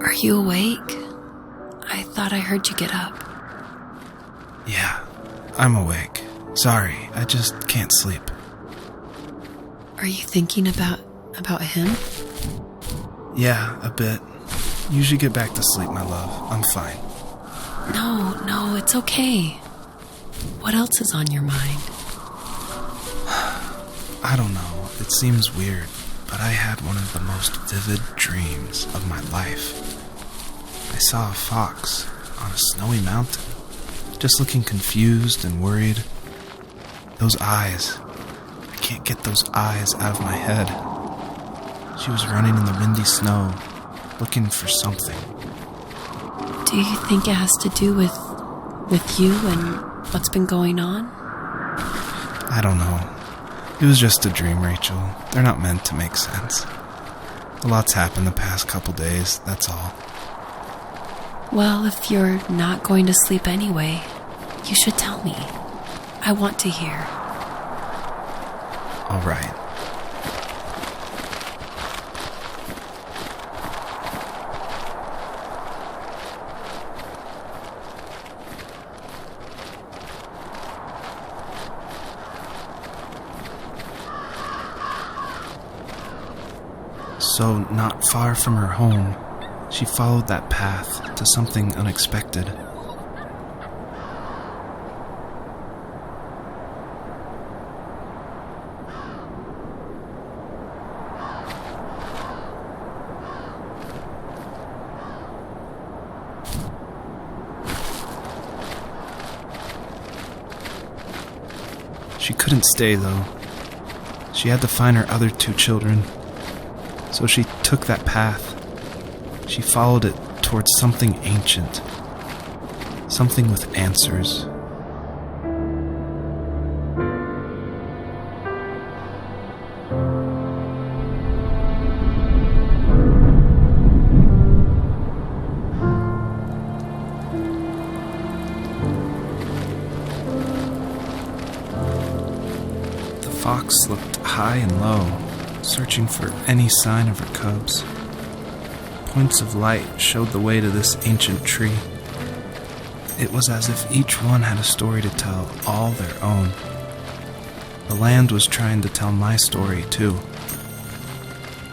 Are you awake? I thought I heard you get up. Yeah, I'm awake. Sorry, I just can't sleep. Are you thinking about him? Yeah, a bit. Usually get back to sleep, my love. I'm fine. No, it's okay. What else is on your mind? I don't know. It seems weird, but I had one of the most vivid dreams of my life. I saw a fox on a snowy mountain, just looking confused and worried. Those eyes. I can't get those eyes out of my head. She was running in the windy snow, looking for something. Do you think it has to do with you and what's been going on? I don't know. It was just a dream, Rachel. They're not meant to make sense. A lot's happened the past couple days, that's all. Well, if you're not going to sleep anyway, you should tell me. I want to hear. All right. So, not far from her home, she followed that path to something unexpected. She couldn't stay, though. She had to find her other 2 children. So she took that path. She followed it towards something ancient. Something with answers. The fox looked high and low, searching for any sign of her cubs. Points of light showed the way to this ancient tree. It was as if each one had a story to tell, all their own. The land was trying to tell my story, too.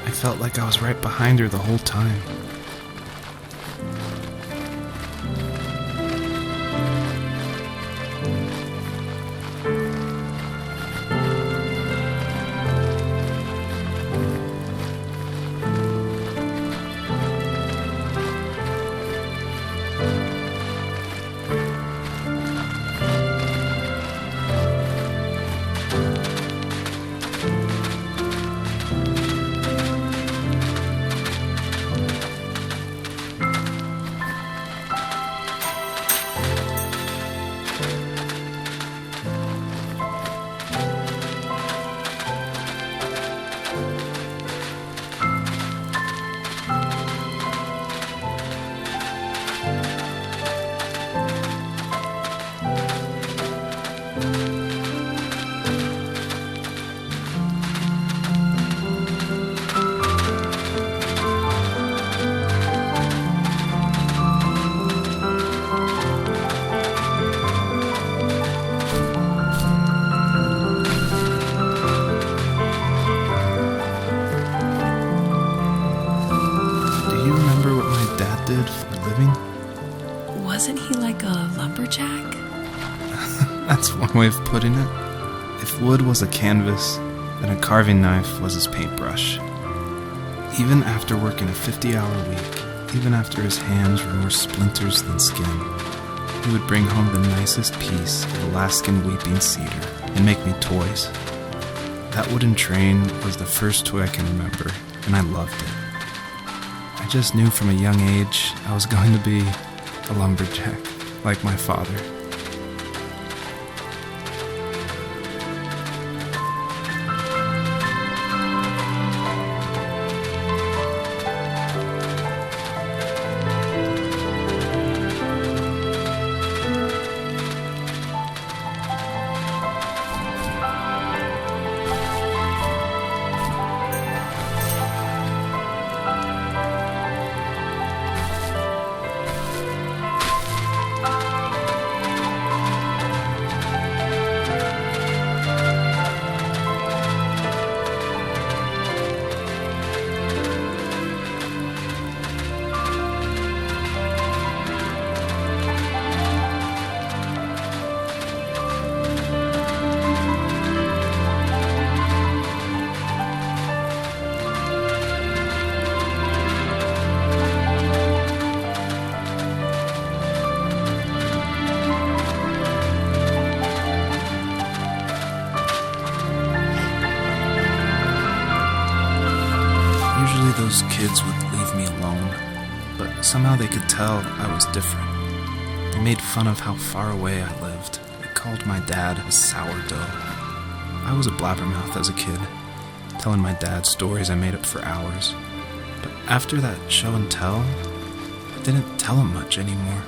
I felt like I was right behind her the whole time. Did for a living? Wasn't he like a lumberjack? That's one way of putting it. If wood was a canvas, then a carving knife was his paintbrush. Even after working a 50-hour week, even after his hands were more splinters than skin, he would bring home the nicest piece of Alaskan weeping cedar and make me toys. That wooden train was the first toy I can remember, and I loved it. I just knew from a young age I was going to be a lumberjack, like my father. Usually those kids would leave me alone, but somehow they could tell I was different. They made fun of how far away I lived. They called my dad a sourdough. I was a blabbermouth as a kid, telling my dad stories I made up for hours. But after that show and tell, I didn't tell him much anymore.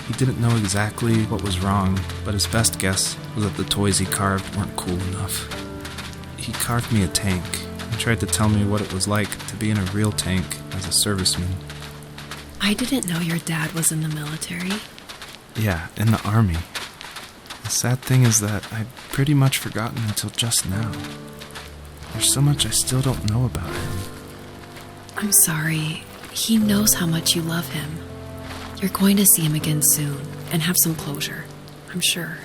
He didn't know exactly what was wrong, but his best guess was that the toys he carved weren't cool enough. He carved me a tank and tried to tell me what it was like to be in a real tank as a serviceman. I didn't know your dad was in the military. Yeah, in the army. The sad thing is that I'd pretty much forgotten until just now. There's so much I still don't know about him. I'm sorry. He knows how much you love him. You're going to see him again soon and have some closure, I'm sure.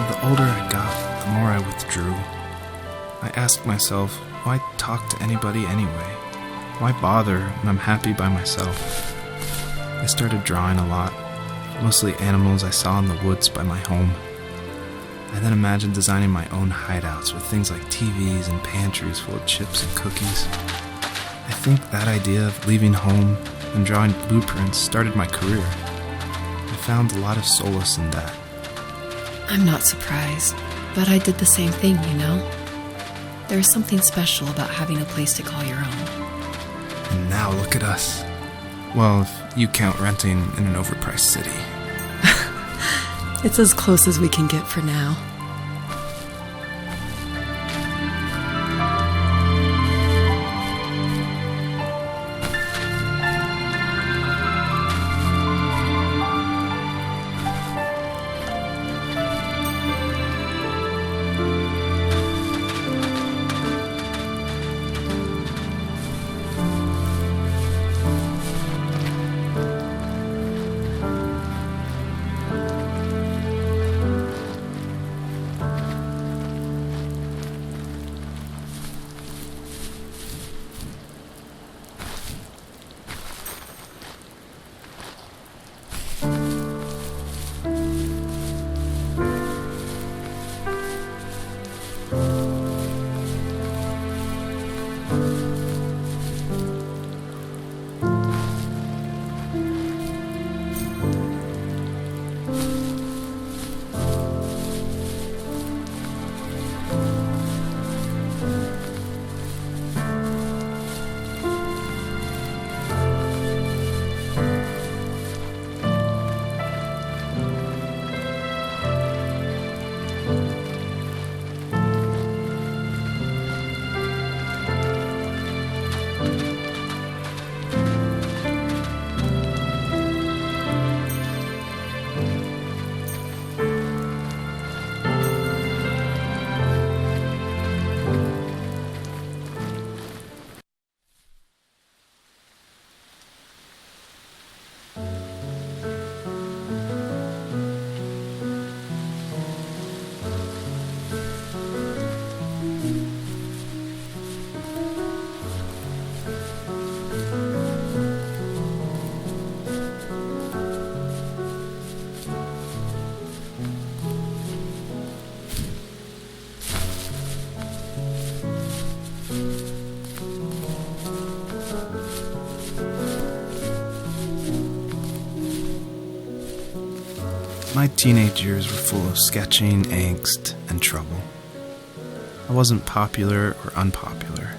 The older I got, the more I withdrew. I asked myself, why talk to anybody anyway? Why bother when I'm happy by myself? I started drawing a lot, mostly animals I saw in the woods by my home. I then imagined designing my own hideouts with things like TVs and pantries full of chips and cookies. I think that idea of leaving home and drawing blueprints started my career. I found a lot of solace in that. I'm not surprised, but I did the same thing, you know? There's something special about having a place to call your own. And now look at us. Well, if you count renting in an overpriced city. It's as close as we can get for now. My teenage years were full of sketching, angst, and trouble. I wasn't popular or unpopular.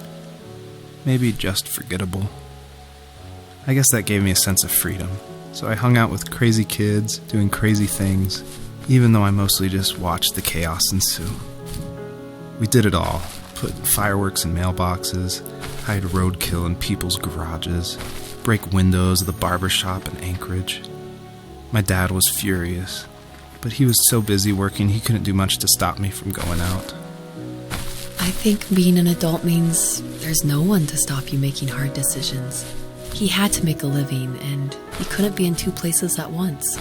Maybe just forgettable. I guess that gave me a sense of freedom, so I hung out with crazy kids, doing crazy things, even though I mostly just watched the chaos ensue. We did it all. Put fireworks in mailboxes, hide roadkill in people's garages, break windows of the barber shop in Anchorage. My dad was furious, but he was so busy working he couldn't do much to stop me from going out. I think being an adult means there's no one to stop you making hard decisions. He had to make a living, and he couldn't be in two places at once.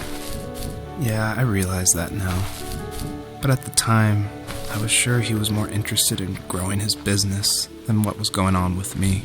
Yeah, I realize that now. But at the time, I was sure he was more interested in growing his business than what was going on with me.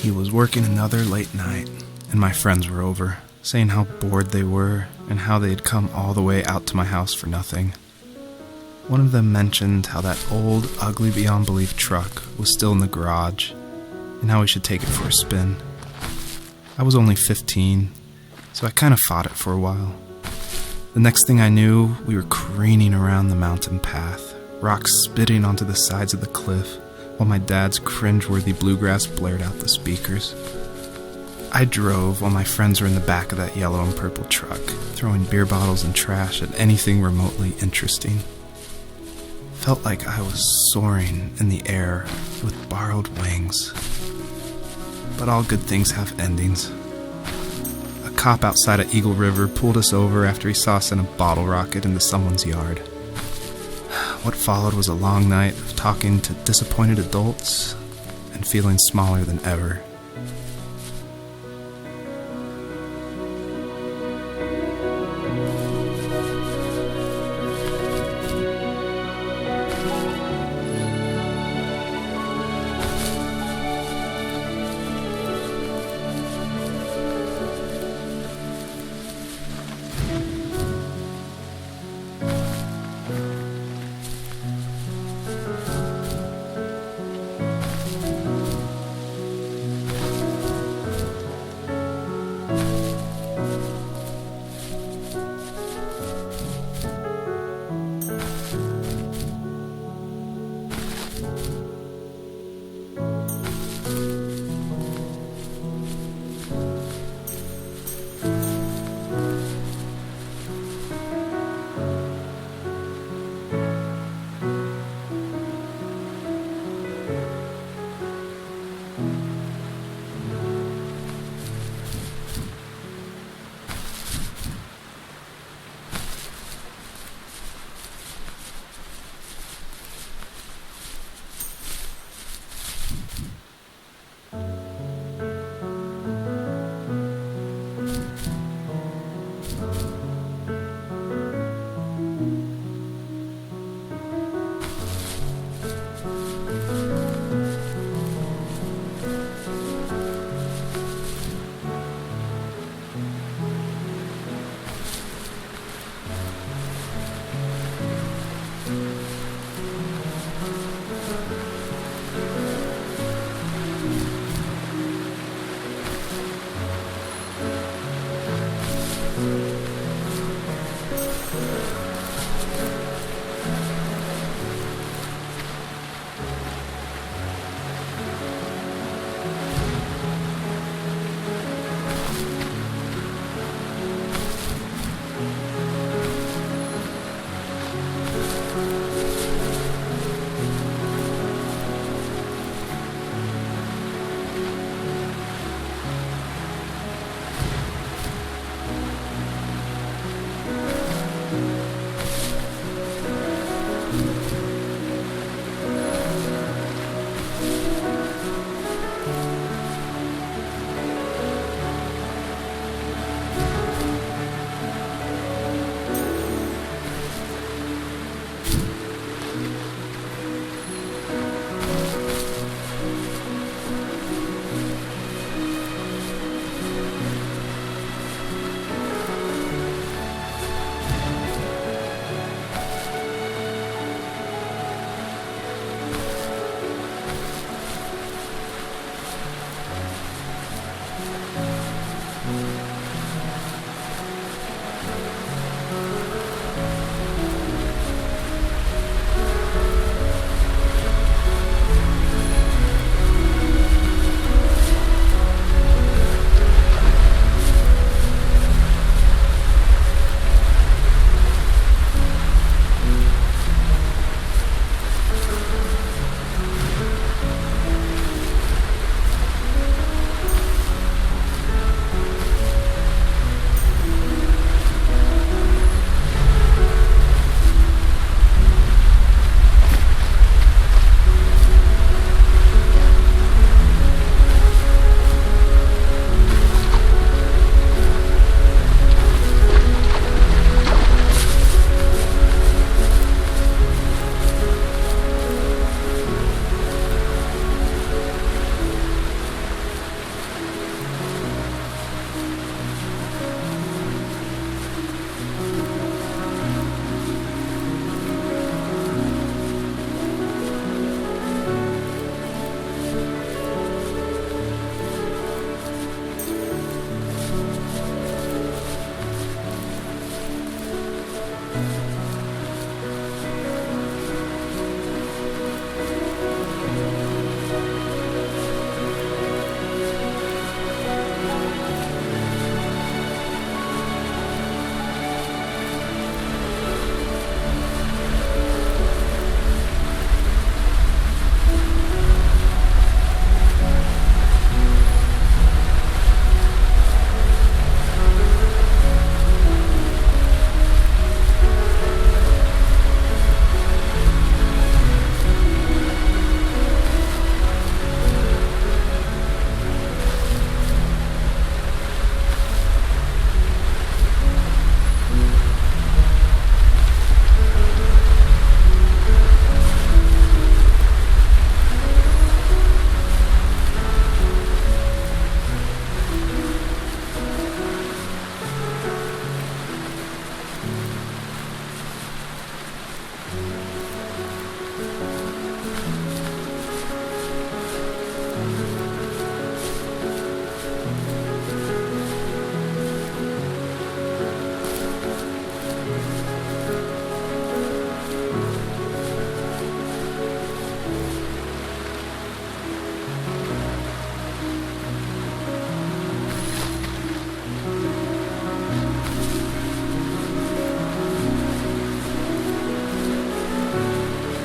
He was working another late night, and my friends were over, saying how bored they were and how they had come all the way out to my house for nothing. One of them mentioned how that old, ugly beyond belief truck was still in the garage, and how we should take it for a spin. I was only 15, so I kind of fought it for a while. The next thing I knew, we were careening around the mountain path, rocks spitting onto the sides of the cliff, while my dad's cringeworthy bluegrass blared out the speakers. I drove while my friends were in the back of that yellow and purple truck, throwing beer bottles and trash at anything remotely interesting. Felt like I was soaring in the air with borrowed wings. But all good things have endings. A cop outside of Eagle River pulled us over after he saw us send a bottle rocket into someone's yard. What followed was a long night of talking to disappointed adults and feeling smaller than ever.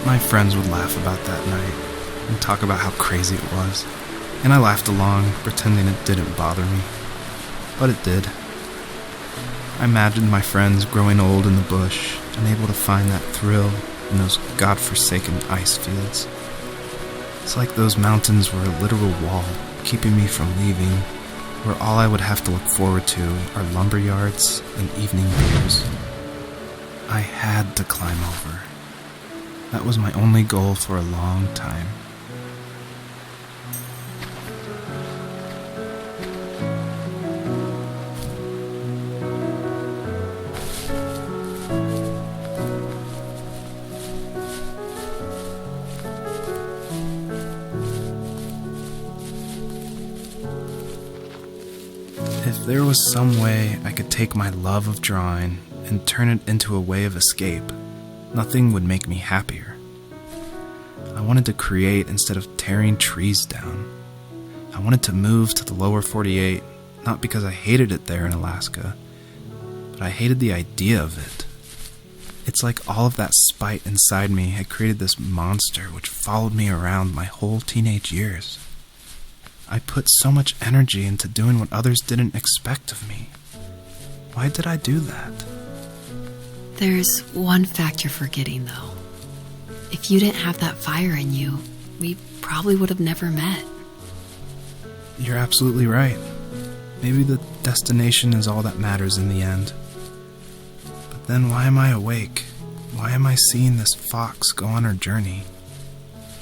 My friends would laugh about that night and talk about how crazy it was, and I laughed along, pretending it didn't bother me. But it did. I imagined my friends growing old in the bush, unable to find that thrill in those godforsaken ice fields. It's like those mountains were a literal wall, keeping me from leaving, where all I would have to look forward to are lumber yards and evening beers. I had to climb over. That was my only goal for a long time. If there was some way I could take my love of drawing and turn it into a way of escape, nothing would make me happier. I wanted to create instead of tearing trees down. I wanted to move to the lower 48, not because I hated it there in Alaska, but I hated the idea of it. It's like all of that spite inside me had created this monster which followed me around my whole teenage years. I put so much energy into doing what others didn't expect of me. Why did I do that? There's one fact you're forgetting, though. If you didn't have that fire in you, we probably would have never met. You're absolutely right. Maybe the destination is all that matters in the end. But then why am I awake? Why am I seeing this fox go on her journey?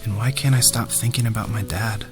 And why can't I stop thinking about my dad?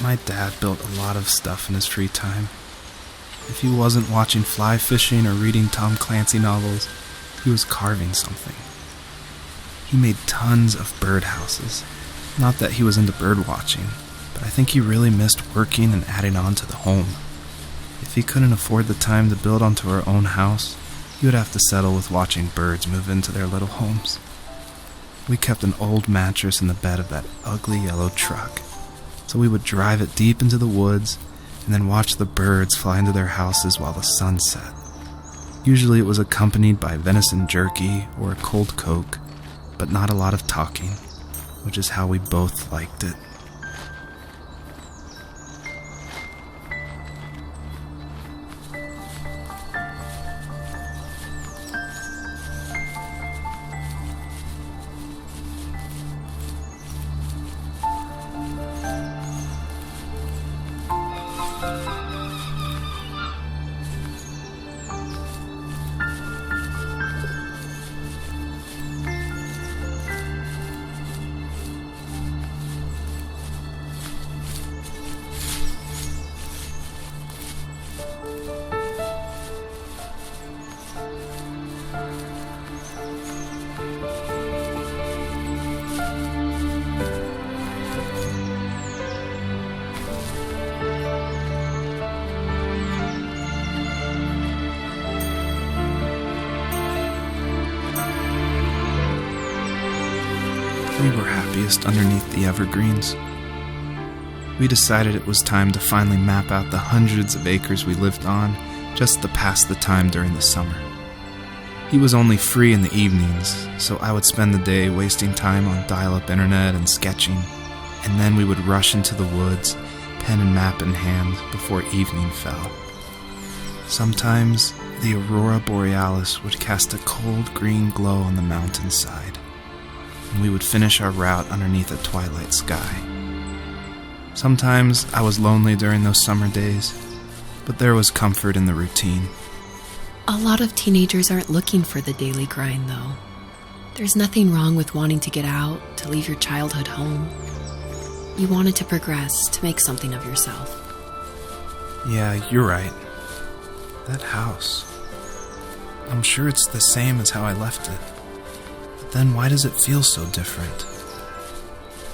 My dad built a lot of stuff in his free time. If he wasn't watching fly fishing or reading Tom Clancy novels, he was carving something. He made tons of birdhouses. Not that he was into bird watching, but I think he really missed working and adding on to the home. If he couldn't afford the time to build onto our own house, he would have to settle with watching birds move into their little homes. We kept an old mattress in the bed of that ugly yellow truck, so we would drive it deep into the woods and then watch the birds fly into their houses while the sun set. Usually it was accompanied by venison jerky or a cold Coke, but not a lot of talking, which is how we both liked it. We were happiest underneath the evergreens. We decided it was time to finally map out the hundreds of acres we lived on just to pass the time during the summer. He was only free in the evenings, so I would spend the day wasting time on dial-up internet and sketching, and then we would rush into the woods, pen and map in hand, before evening fell. Sometimes, the aurora borealis would cast a cold green glow on the mountainside, and we would finish our route underneath a twilight sky. Sometimes I was lonely during those summer days, but there was comfort in the routine. A lot of teenagers aren't looking for the daily grind, though. There's nothing wrong with wanting to get out, to leave your childhood home. You wanted to progress, to make something of yourself. Yeah, you're right. That house. I'm sure it's the same as how I left it. But then why does it feel so different?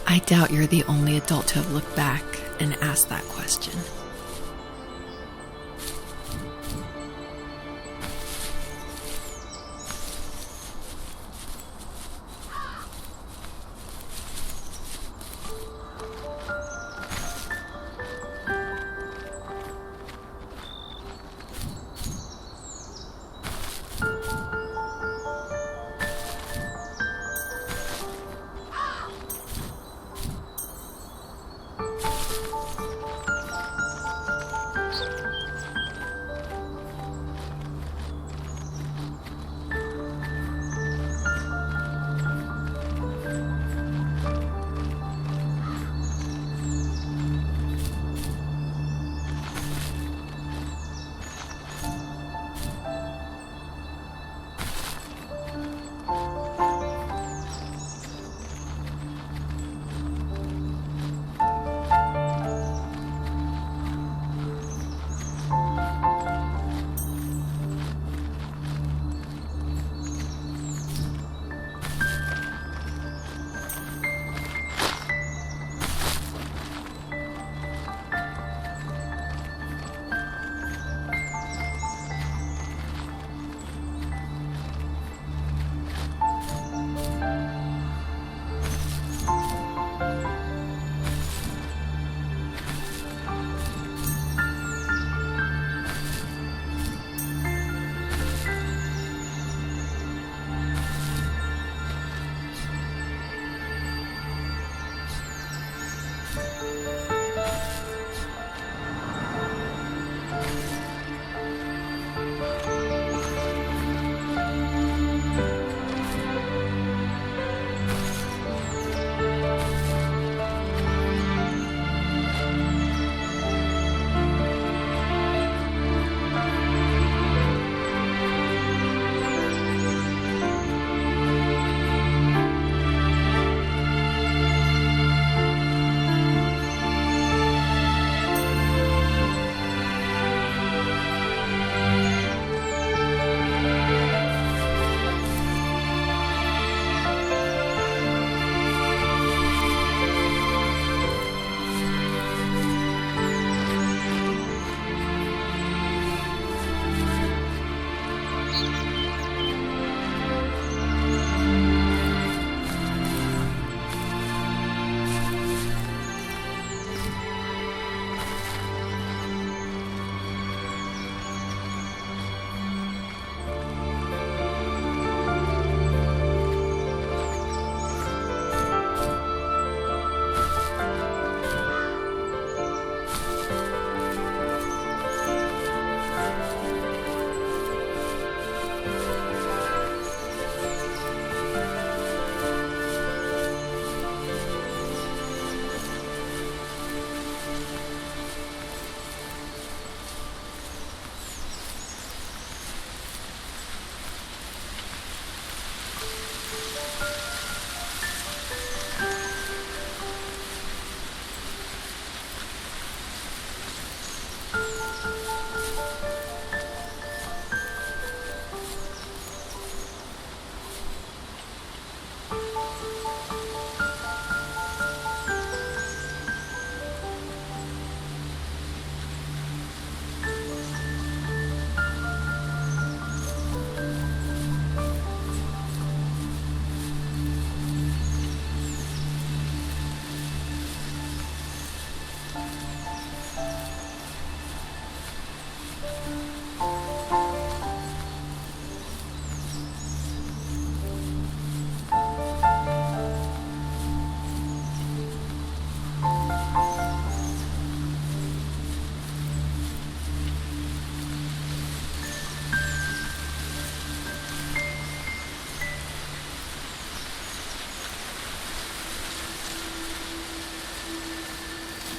I doubt you're the only adult to have looked back and asked that question.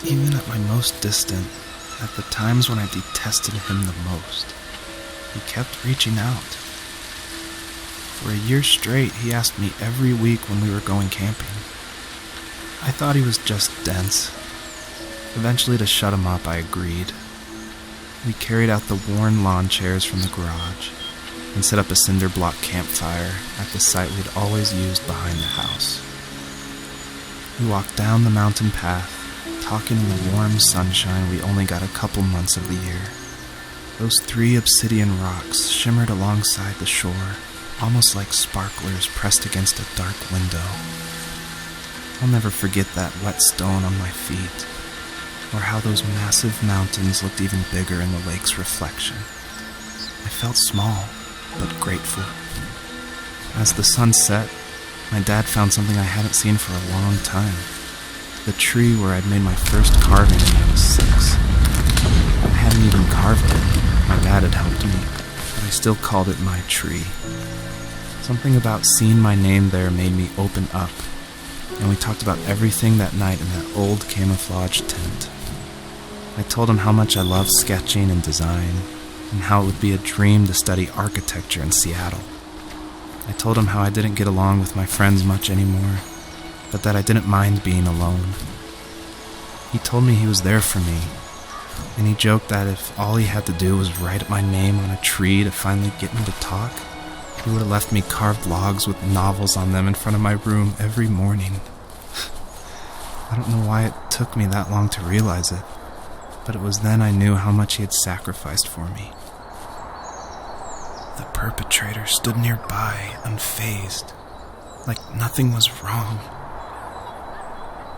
Even at my most distant, at the times when I detested him the most, he kept reaching out. For a year straight, he asked me every week when we were going camping. I thought he was just dense. Eventually, to shut him up, I agreed. We carried out the worn lawn chairs from the garage and set up a cinder block campfire at the site we'd always used behind the house. We walked down the mountain path, talking in the warm sunshine we only got a couple months of the year. Those 3 obsidian rocks shimmered alongside the shore, almost like sparklers pressed against a dark window. I'll never forget that wet stone on my feet, or how those massive mountains looked even bigger in the lake's reflection. I felt small, but grateful. As the sun set, my dad found something I hadn't seen for a long time. The tree where I'd made my first carving when I was 6. I hadn't even carved it. My dad had helped me, but I still called it my tree. Something about seeing my name there made me open up, and we talked about everything that night in that old camouflage tent. I told him how much I loved sketching and design, and how it would be a dream to study architecture in Seattle. I told him how I didn't get along with my friends much anymore, but that I didn't mind being alone. He told me he was there for me, and he joked that if all he had to do was write my name on a tree to finally get me to talk, he would have left me carved logs with novels on them in front of my room every morning. I don't know why it took me that long to realize it, but it was then I knew how much he had sacrificed for me. The perpetrator stood nearby, unfazed, like nothing was wrong.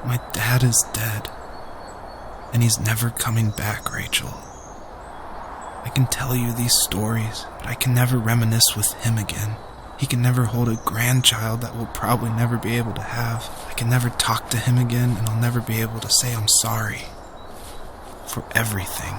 My dad is dead, and he's never coming back, Rachel. I can tell you these stories, but I can never reminisce with him again. He can never hold a grandchild that we'll probably never be able to have. I can never talk to him again, and I'll never be able to say I'm sorry for everything.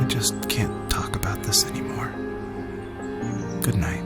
just can't talk about this anymore. Good night.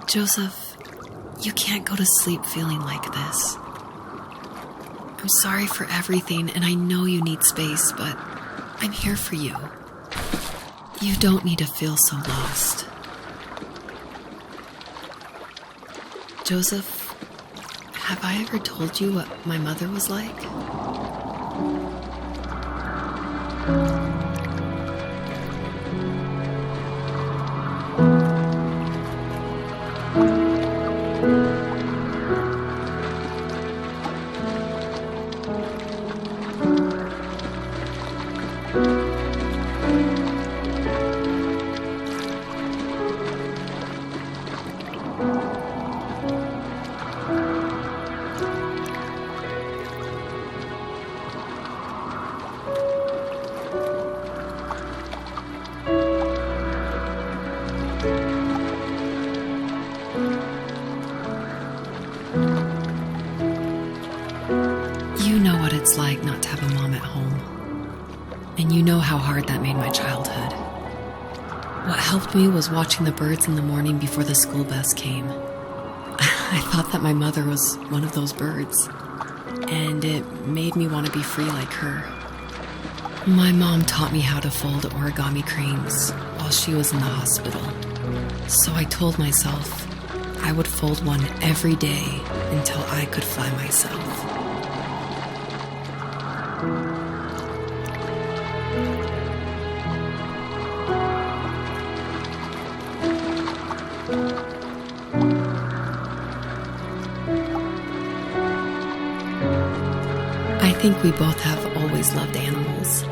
Joseph, you can't go to sleep feeling like this. I'm sorry for everything, and I know you need space, but I'm here for you. You don't need to feel so lost. Joseph, have I ever told you what my mother was like? You know what it's like not to have a mom at home. And you know how hard that made my childhood. What helped me was watching the birds in the morning before the school bus came. I thought that my mother was one of those birds, and it made me want to be free like her. My mom taught me how to fold origami cranes while she was in the hospital. So I told myself I would fold one every day until I could fly myself. I think we both have always loved animals,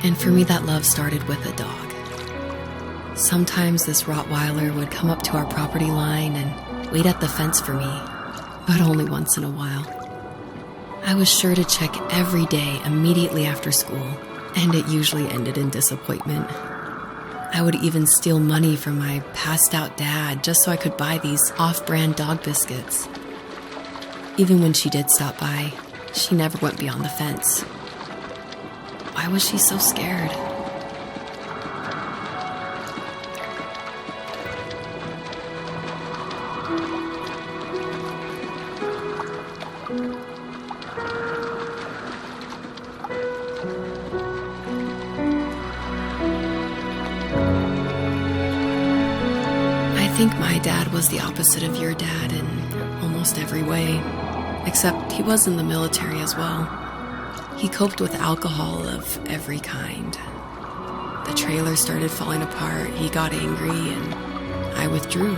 and for me that love started with a dog. Sometimes this Rottweiler would come up to our property line and wait at the fence for me, but only once in a while. I was sure to check every day immediately after school, and it usually ended in disappointment. I would even steal money from my passed-out dad just so I could buy these off-brand dog biscuits. Even when she did stop by, she never went beyond the fence. Why was she so scared? I think my dad was the opposite of your dad in almost every way, except he was in the military as well. He coped with alcohol of every kind. The trailer started falling apart, he got angry, and I withdrew.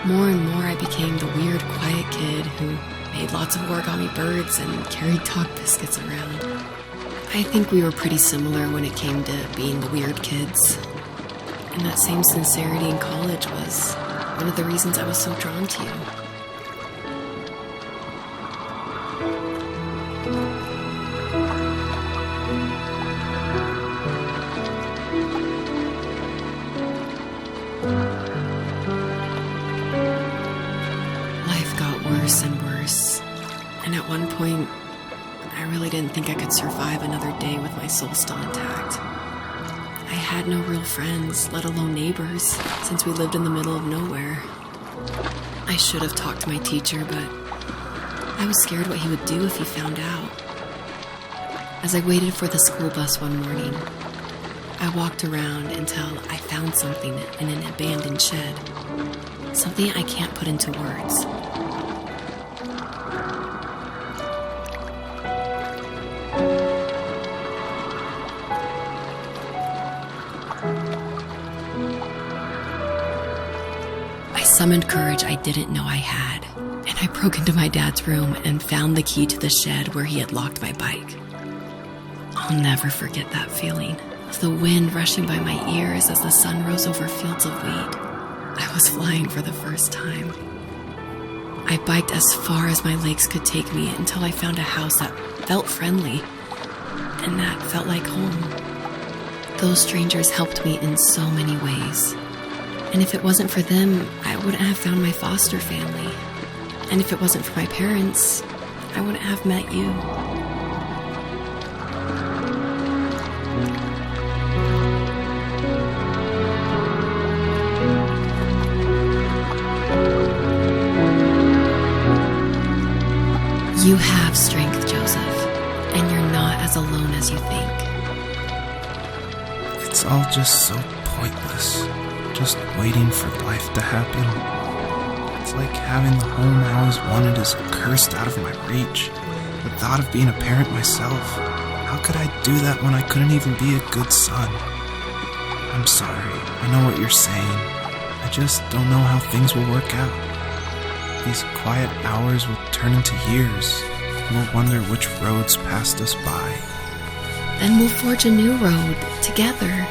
More and more I became the weird, quiet kid who made lots of origami birds and carried dog biscuits around. I think we were pretty similar when it came to being the weird kids. And that same sincerity in college was one of the reasons I was so drawn to you. Life got worse and worse, and at one point, I really didn't think I could survive another day with my soul still intact. I had no real friends, let alone neighbors, since we lived in the middle of nowhere. I should have talked to my teacher, but I was scared what he would do if he found out. As I waited for the school bus one morning, I walked around until I found something in an abandoned shed. Something I can't put into words. I summoned courage I didn't know I had, and I broke into my dad's room and found the key to the shed where he had locked my bike. I'll never forget that feeling of the wind rushing by my ears as the sun rose over fields of wheat. I was flying for the first time. I biked as far as my legs could take me until I found a house that felt friendly and that felt like home. Those strangers helped me in so many ways. And if it wasn't for them, I wouldn't have found my foster family. And if it wasn't for my parents, I wouldn't have met you. You have strength, Joseph, and you're not as alone as you think. It's all just so pointless. Just waiting for life to happen. It's like having the home I always wanted is cursed out of my reach. The thought of being a parent myself. How could I do that when I couldn't even be a good son? I'm sorry. I know what you're saying. I just don't know how things will work out. These quiet hours will turn into years. We'll wonder which roads passed us by. Then we'll forge a new road together.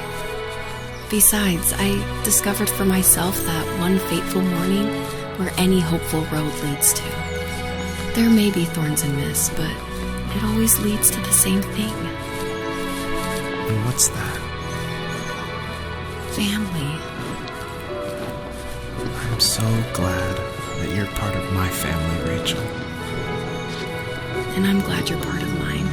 Besides, I discovered for myself that one fateful morning where any hopeful road leads to. There may be thorns and mist, but it always leads to the same thing. And what's that? Family. I'm so glad that you're part of my family, Rachel. And I'm glad you're part of mine.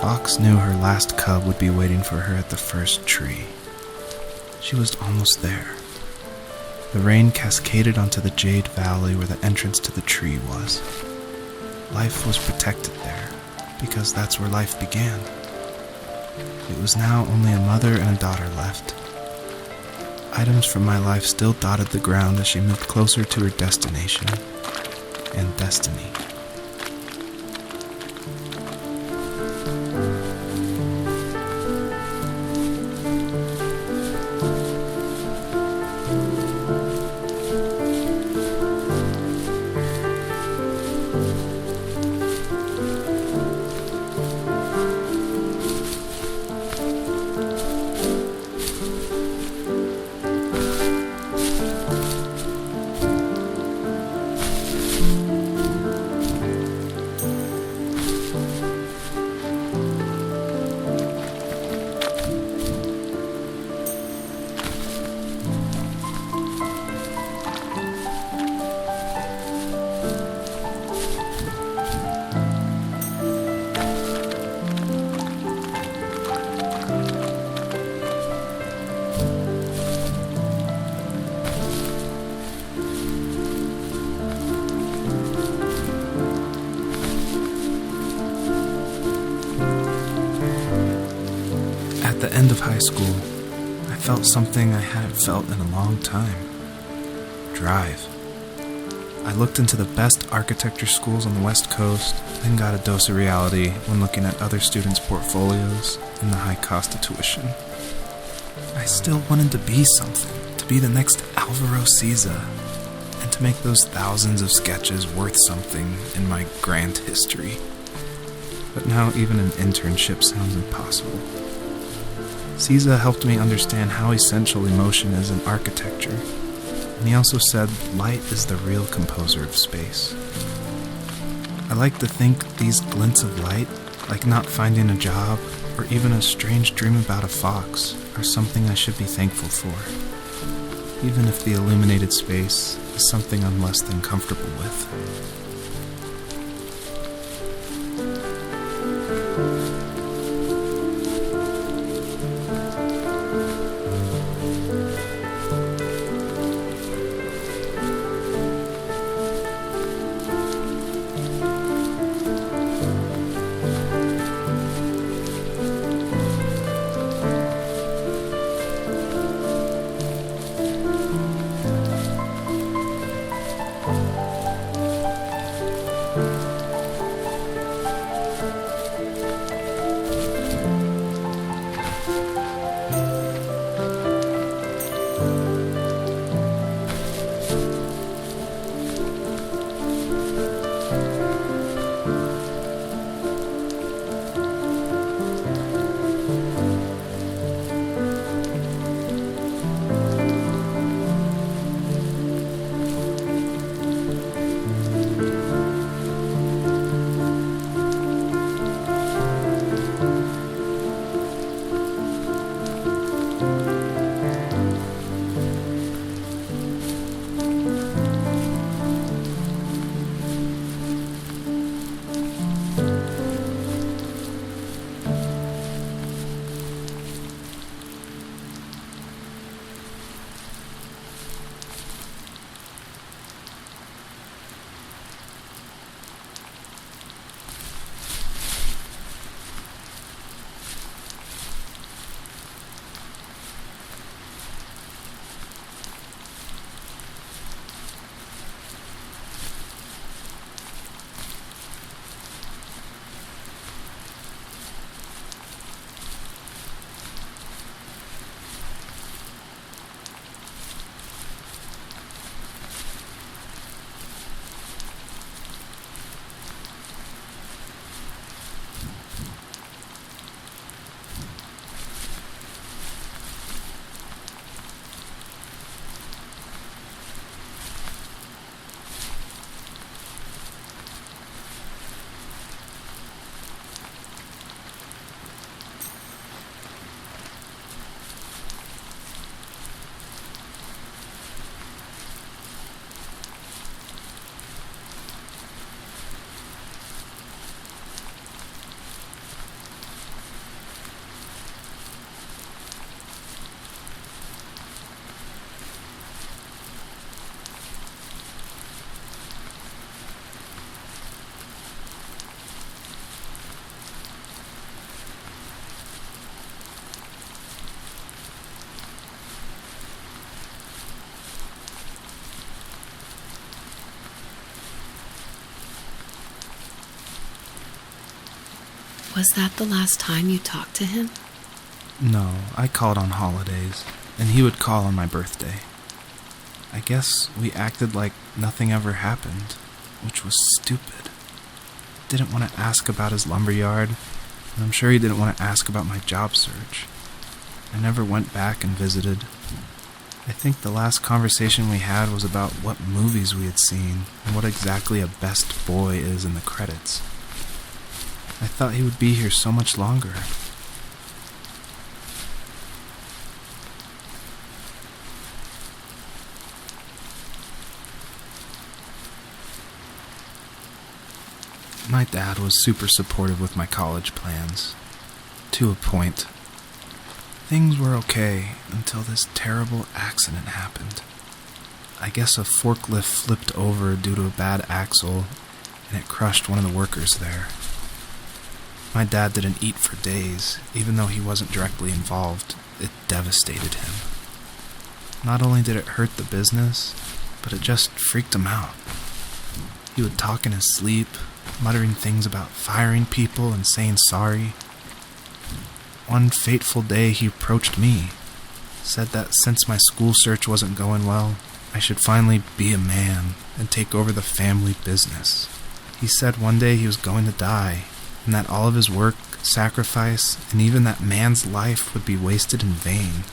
Fox knew her last cub would be waiting for her at the first tree. She was almost there. The rain cascaded onto the jade valley where the entrance to the tree was. Life was protected there, because that's where life began. It was now only a mother and a daughter left. Items from my life still dotted the ground as she moved closer to her destination and destiny. At the end of high school, I felt something I hadn't felt in a long time. Drive. I looked into the best architecture schools on the West Coast, then got a dose of reality when looking at other students' portfolios and the high cost of tuition. I still wanted to be something, to be the next Alvaro Siza, and to make those thousands of sketches worth something in my grand history. But now even an internship sounds impossible. Siza helped me understand how essential emotion is in architecture, and he also said light is the real composer of space. I like to think these glints of light, like not finding a job or even a strange dream about a fox, are something I should be thankful for, even if the illuminated space is something I'm less than comfortable with. Was that the last time you talked to him? No, I called on holidays, and he would call on my birthday. I guess we acted like nothing ever happened, which was stupid. Didn't want to ask about his lumberyard, and I'm sure he didn't want to ask about my job search. I never went back and visited. I think the last conversation we had was about what movies we had seen and what exactly a best boy is in the credits. I thought he would be here so much longer. My dad was super supportive with my college plans. To a point. Things were okay until this terrible accident happened. I guess a forklift flipped over due to a bad axle, and it crushed one of the workers there. My dad didn't eat for days, even though he wasn't directly involved. It devastated him. Not only did it hurt the business, but it just freaked him out. He would talk in his sleep, muttering things about firing people and saying sorry. One fateful day he approached me, said that since my school search wasn't going well, I should finally be a man and take over the family business. He said one day he was going to die, and that all of his work, sacrifice, and even that man's life would be wasted in vain.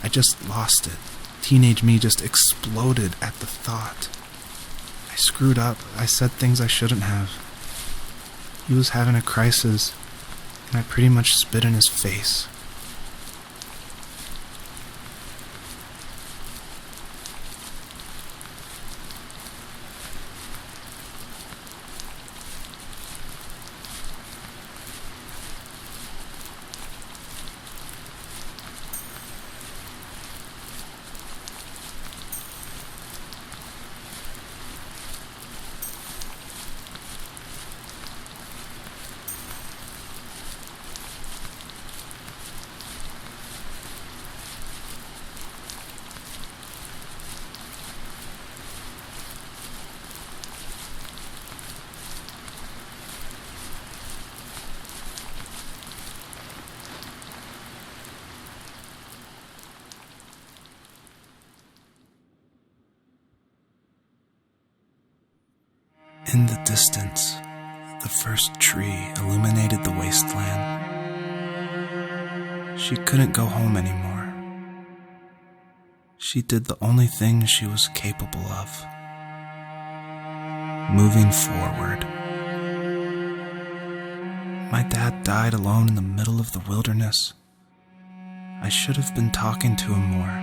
I just lost it. Teenage me just exploded at the thought. I screwed up. I said things I shouldn't have. He was having a crisis, and I pretty much spit in his face. In the distance, the first tree illuminated the wasteland. She couldn't go home anymore. She did the only thing she was capable of. Moving forward. My dad died alone in the middle of the wilderness. I should have been talking to him more.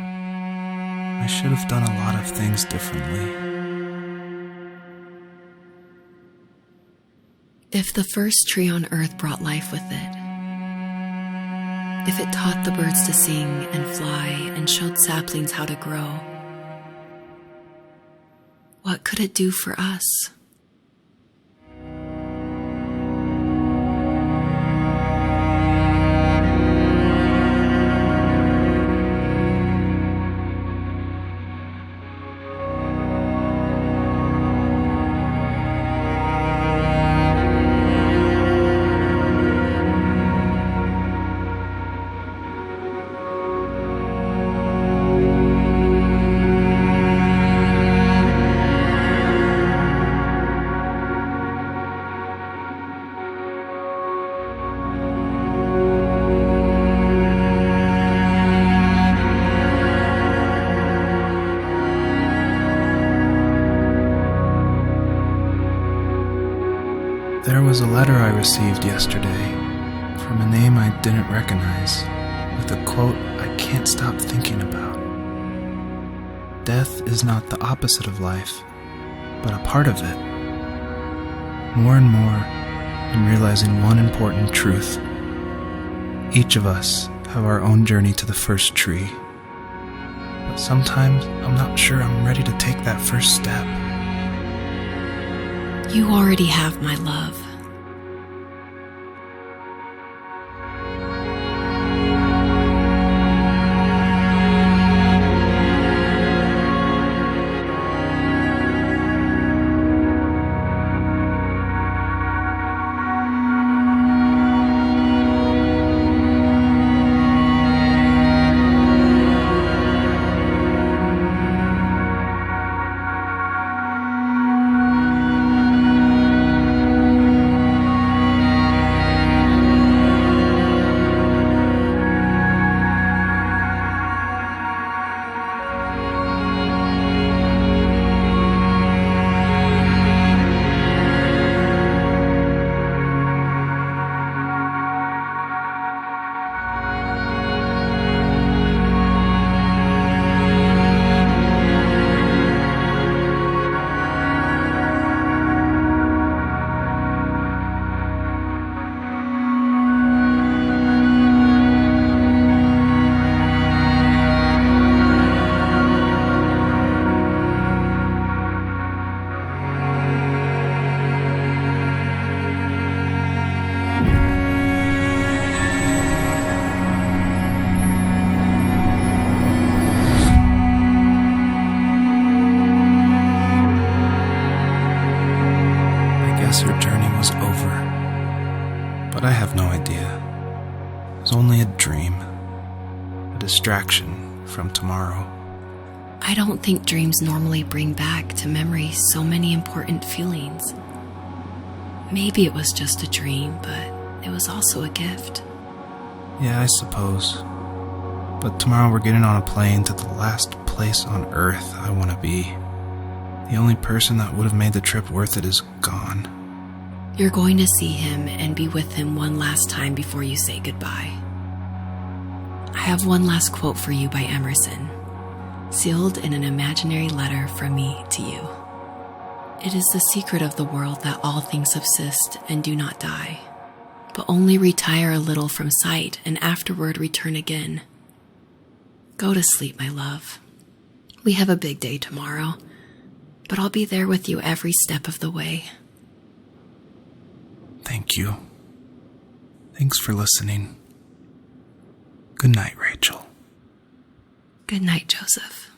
I should have done a lot of things differently. If the first tree on earth brought life with it, if it taught the birds to sing and fly and showed saplings how to grow, what could it do for us? There was a letter I received yesterday from a name I didn't recognize, with a quote I can't stop thinking about. Death is not the opposite of life, but a part of it. More and more, I'm realizing one important truth. Each of us have our own journey to the first tree. But sometimes I'm not sure I'm ready to take that first step. You already have my love. distraction from tomorrow. I don't think dreams normally bring back to memory so many important feelings. Maybe it was just a dream, but it was also a gift. Yeah, I suppose. But tomorrow we're getting on a plane to the last place on Earth I want to be. The only person that would have made the trip worth it is gone. You're going to see him and be with him one last time before you say goodbye. I have one last quote for you by Emerson, sealed in an imaginary letter from me to you. It is the secret of the world that all things subsist and do not die, but only retire a little from sight and afterward return again. Go to sleep, my love. We have a big day tomorrow, but I'll be there with you every step of the way. Thank you. Thanks for listening. Good night, Rachel. Good night, Joseph.